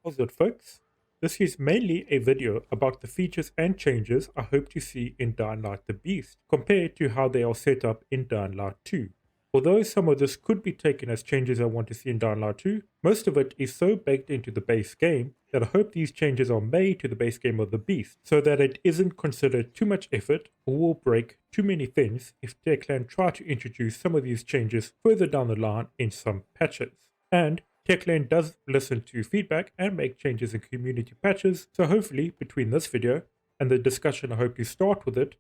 How's it, folks? This is mainly a video about the features and changes I hope to see in Dying Light the Beast compared to how they are set up in Dying Light 2. Although some of this could be taken as changes I want to see in Dying Light 2, most of it is so baked into the base game that I hope these changes are made to the base game of the Beast so that it isn't considered too much effort or will break too many things if Techland try to introduce some of these changes further down the line in some patches. And Techland does listen to feedback and make changes in community patches, so hopefully between this video and the discussion I hope you start with it,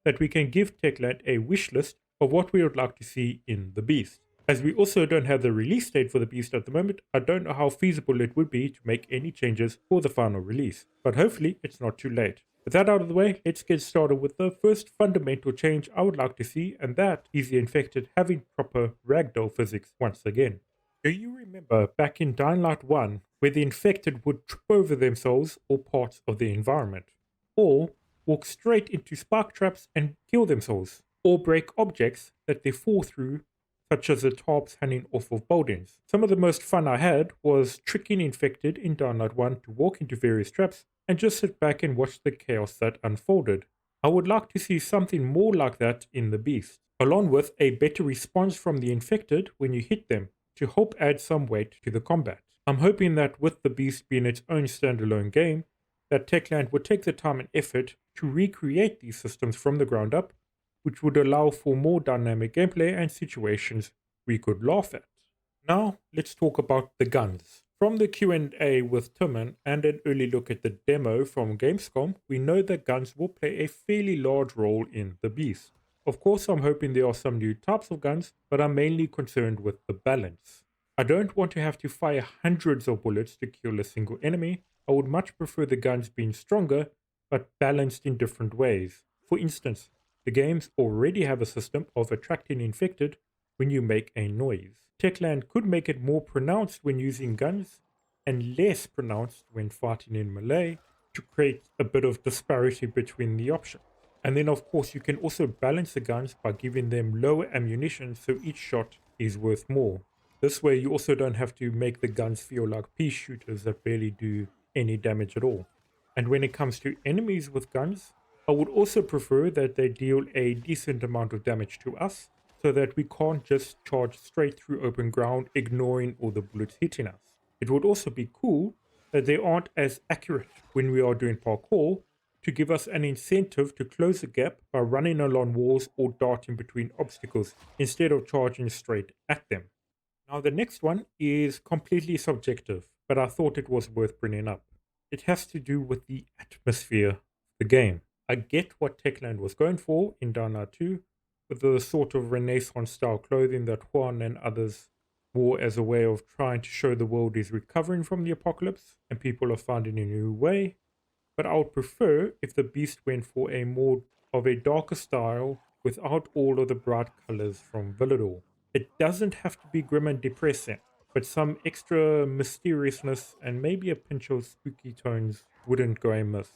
that we can give Techland a wish list of what we would like to see in the Beast. As we also don't have the release date for the Beast at the moment, I don't know how feasible it would be to make any changes for the final release, but hopefully it's not too late. With that out of the way, let's get started with the first fundamental change I would like to see, and that is the infected having proper ragdoll physics once again. Do you remember back in Dying Light 1 where the infected would trip over themselves or parts of the environment? Or walk straight into spark traps and kill themselves? Or break objects that they fall through, such as the tarps hanging off of buildings? Some of the most fun I had was tricking infected in Dying Light 1 to walk into various traps and just sit back and watch the chaos that unfolded. I would like to see something more like that in the Beast, along with a better response from the infected when you hit them, to help add some weight to the combat. I'm hoping that with the Beast being its own standalone game, that Techland would take the time and effort to recreate these systems from the ground up, which would allow for more dynamic gameplay and situations we could laugh at. Now, let's talk about the guns. From the Q&A with Timon and an early look at the demo from Gamescom, we know that guns will play a fairly large role in the Beast. Of course, I'm hoping there are some new types of guns, but I'm mainly concerned with the balance. I don't want to have to fire hundreds of bullets to kill a single enemy. I would much prefer the guns being stronger, but balanced in different ways. For instance, the games already have a system of attracting infected when you make a noise. Techland could make it more pronounced when using guns, and less pronounced when fighting in melee, to create a bit of disparity between the options. And then of course you can also balance the guns by giving them lower ammunition so each shot is worth more. This way you also don't have to make the guns feel like pea shooters that barely do any damage at all. And when it comes to enemies with guns, I would also prefer that they deal a decent amount of damage to us, so that we can't just charge straight through open ground ignoring all the bullets hitting us. It would also be cool that they aren't as accurate when we are doing parkour, to give us an incentive to close the gap by running along walls or darting between obstacles instead of charging straight at them. Now the next one is completely subjective, but I thought it was worth bringing up. It has to do with the atmosphere of the game. I get what Techland was going for in Dying Light 2, with the sort of Renaissance style clothing that Juan and others wore as a way of trying to show the world is recovering from the apocalypse and people are finding a new way. But I would prefer if the Beast went for a more of a darker style without all of the bright colors from Volatiles. It doesn't have to be grim and depressing, but some extra mysteriousness and maybe a pinch of spooky tones wouldn't go amiss.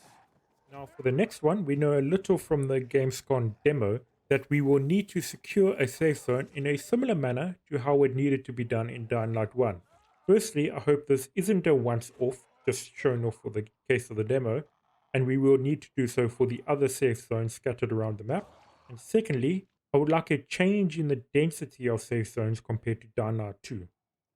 Now for the next one, we know a little from the Gamescom demo that we will need to secure a safe zone in a similar manner to how it needed to be done in Dying Light 1. Firstly, I hope this isn't a once-off, just shown off for the case of the demo, and we will need to do so for the other safe zones scattered around the map. And secondly, I would like a change in the density of safe zones compared to Dying Light 2.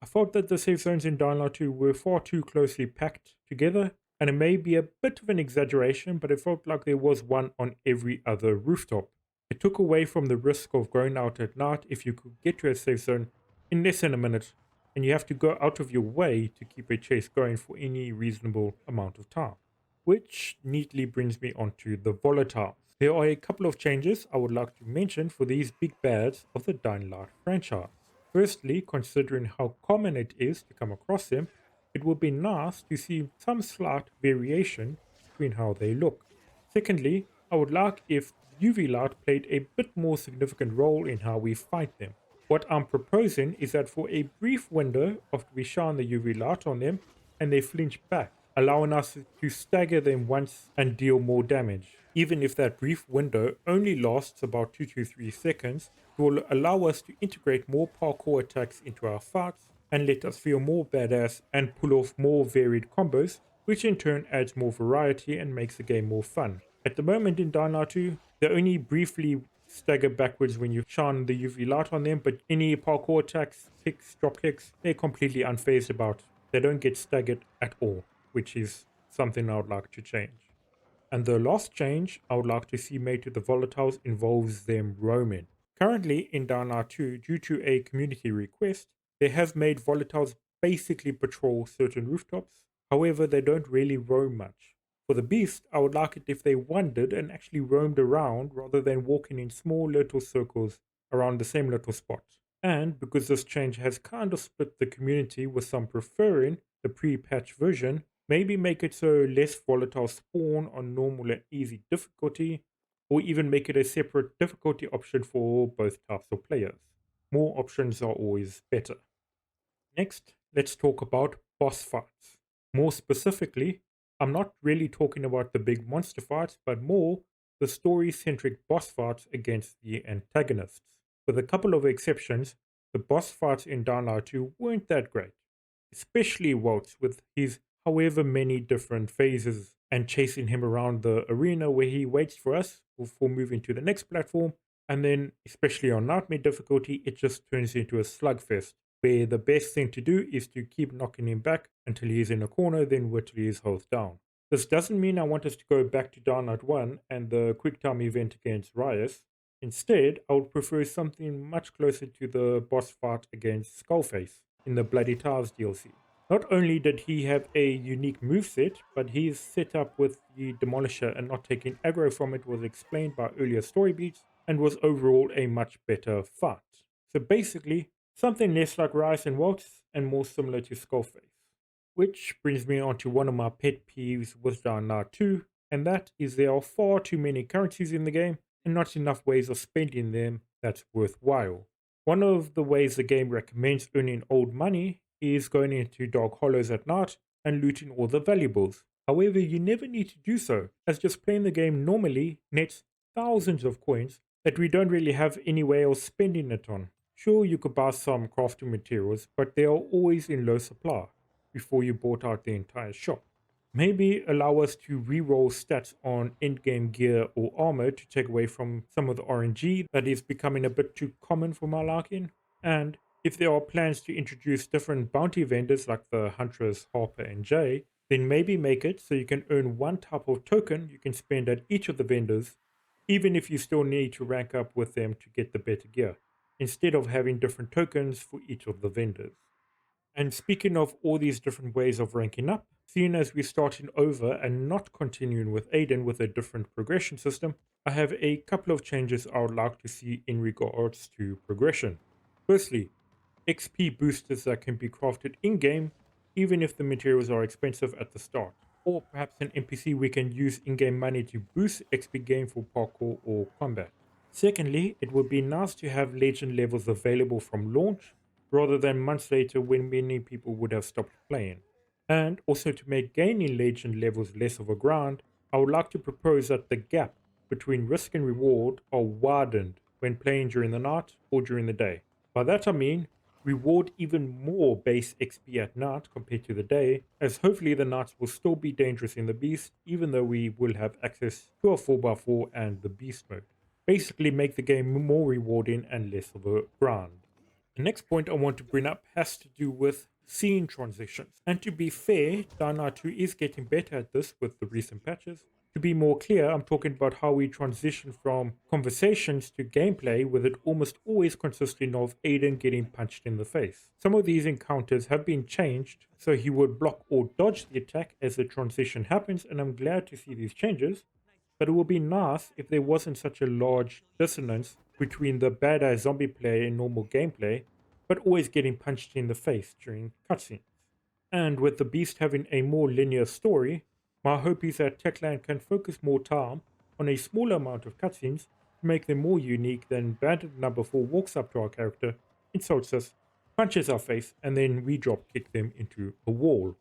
I felt that the safe zones in Dying Light 2 were far too closely packed together, and it may be a bit of an exaggeration, but it felt like there was one on every other rooftop. It took away from the risk of going out at night if you could get to a safe zone in less than a minute, and you have to go out of your way to keep a chase going for any reasonable amount of time. Which neatly brings me onto the Volatiles. There are a couple of changes I would like to mention for these big bads of the Dying Light franchise. Firstly, considering how common it is to come across them, it would be nice to see some slight variation between how they look. Secondly, I would like if UV light played a bit more significant role in how we fight them. What I'm proposing is that for a brief window after we shine the UV light on them and they flinch back, allowing us to stagger them once and deal more damage. Even if that brief window only lasts about 2 to 3 seconds, it will allow us to integrate more parkour attacks into our fights and let us feel more badass and pull off more varied combos, which in turn adds more variety and makes the game more fun. At the moment in Dying Light 2, they only briefly stagger backwards when you shine the UV light on them, but any parkour attacks, kicks, drop kicks, they're completely unfazed about. They don't get staggered at all, which is something I would like to change. And the last change I would like to see made to the volatiles involves them roaming. Currently in Dying Light 2, due to a community request, they have made volatiles basically patrol certain rooftops. However, they don't really roam much. For the beast, I would like it if they wandered and actually roamed around rather than walking in small little circles around the same little spot. And because this change has kind of split the community with some preferring the pre-patch version, maybe make it so less volatile spawn on normal and easy difficulty, or even make it a separate difficulty option for both types of players. More options are always better. Next, let's talk about boss fights. More specifically, I'm not really talking about the big monster fights, but more the story centric boss fights against the antagonists. With a couple of exceptions, the boss fights in Dying Light 2 weren't that great, especially Waltz with his however many different phases and chasing him around the arena where he waits for us before moving to the next platform. And then, especially on Nightmare difficulty, it just turns into a slugfest where the best thing to do is to keep knocking him back until he is in a corner, then whittle his health down. This doesn't mean I want us to go back to Dying Light 1 and the quick time event against Riot. Instead, I would prefer something much closer to the boss fight against Skullface in the Bloody Towers DLC. Not only did he have a unique moveset, but his setup with the Demolisher and not taking aggro from it was explained by earlier story beats and was overall a much better fight. So basically, something less like Rice and Waltz and more similar to Skullface. Which brings me on to one of my pet peeves with Dying Light 2, and that is there are far too many currencies in the game and not enough ways of spending them that's worthwhile. One of the ways the game recommends earning old money is going into dark hollows at night and looting all the valuables. However, you never need to do so, as just playing the game normally nets thousands of coins that we don't really have any way of spending it on. Sure, you could buy some crafting materials, but they are always in low supply before you bought out the entire shop. Maybe allow us to re-roll stats on endgame gear or armor to take away from some of the RNG that is becoming a bit too common for my liking. And if there are plans to introduce different bounty vendors like the Huntress, Harper, and Jay, then maybe make it so you can earn one type of token you can spend at each of the vendors, even if you still need to rank up with them to get the better gear, instead of having different tokens for each of the vendors. And speaking of all these different ways of ranking up, seeing as we're starting over and not continuing with Aiden with a different progression system, I have a couple of changes I would like to see in regards to progression. Firstly, XP boosters that can be crafted in game, even if the materials are expensive at the start. Or perhaps an NPC we can use in game money to boost XP gain for parkour or combat. Secondly, it would be nice to have legend levels available from launch rather than months later when many people would have stopped playing. And also to make gaining legend levels less of a grind, I would like to propose that the gap between risk and reward are widened when playing during the night or during the day. By that I mean reward even more base XP at night compared to the day, as hopefully the nights will still be dangerous in the beast, even though we will have access to a 4x4 and the beast mode. Basically make the game more rewarding and less of a grind. The next point I want to bring up has to do with scene transitions. And to be fair, Dying Light 2 is getting better at this with the recent patches. To be more clear, I'm talking about how we transition from conversations to gameplay, with it almost always consisting of Aiden getting punched in the face. Some of these encounters have been changed, so he would block or dodge the attack as the transition happens, and I'm glad to see these changes. But it would be nice if there wasn't such a large dissonance between the badass zombie player in normal gameplay, but always getting punched in the face during cutscenes. And with the beast having a more linear story, my hope is that Techland can focus more time on a smaller amount of cutscenes to make them more unique than Bandit number 4 walks up to our character, insults us, punches our face, and then we drop kick them into a wall.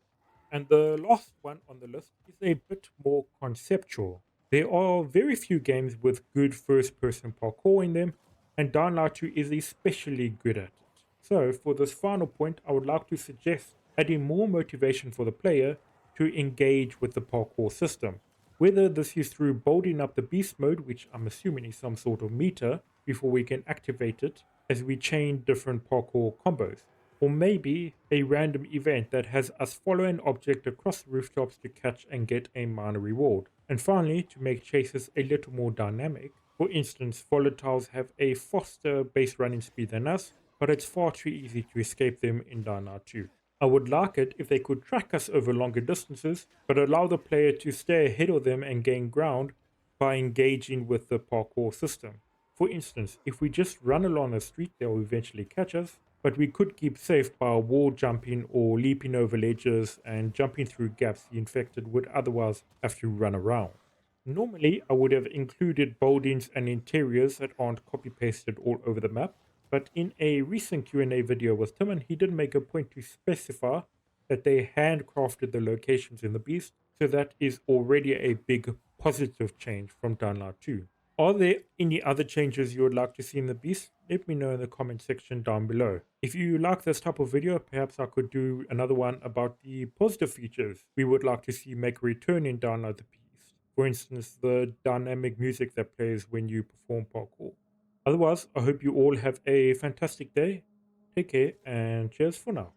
And the last one on the list is a bit more conceptual. There are very few games with good first person parkour in them, and Dying Light 2 is especially good at it. So, for this final point, I would like to suggest adding more motivation for the player to engage with the parkour system. Whether this is through building up the beast mode, which I'm assuming is some sort of meter, before we can activate it as we chain different parkour combos, or maybe a random event that has us follow an object across the rooftops to catch and get a minor reward. And finally, to make chases a little more dynamic, for instance, volatiles have a faster base running speed than us, but it's far too easy to escape them in Dynart 2. I would like it if they could track us over longer distances, but allow the player to stay ahead of them and gain ground by engaging with the parkour system. For instance, if we just run along a street, they'll eventually catch us, but we could keep safe by wall jumping or leaping over ledges and jumping through gaps the infected would otherwise have to run around. Normally, I would have included buildings and interiors that aren't copy-pasted all over the map, but in a recent Q&A video with Timon, he did make a point to specify that they handcrafted the locations in the Beast, so that is already a big positive change from Download 2. Are there any other changes you would like to see in the Beast? Let me know in the comment section down below. If you like this type of video, perhaps I could do another one about the positive features we would like to see make a return in Download the Beast. For instance, the dynamic music that plays when you perform parkour. Otherwise, I hope you all have a fantastic day. Take care and cheers for now.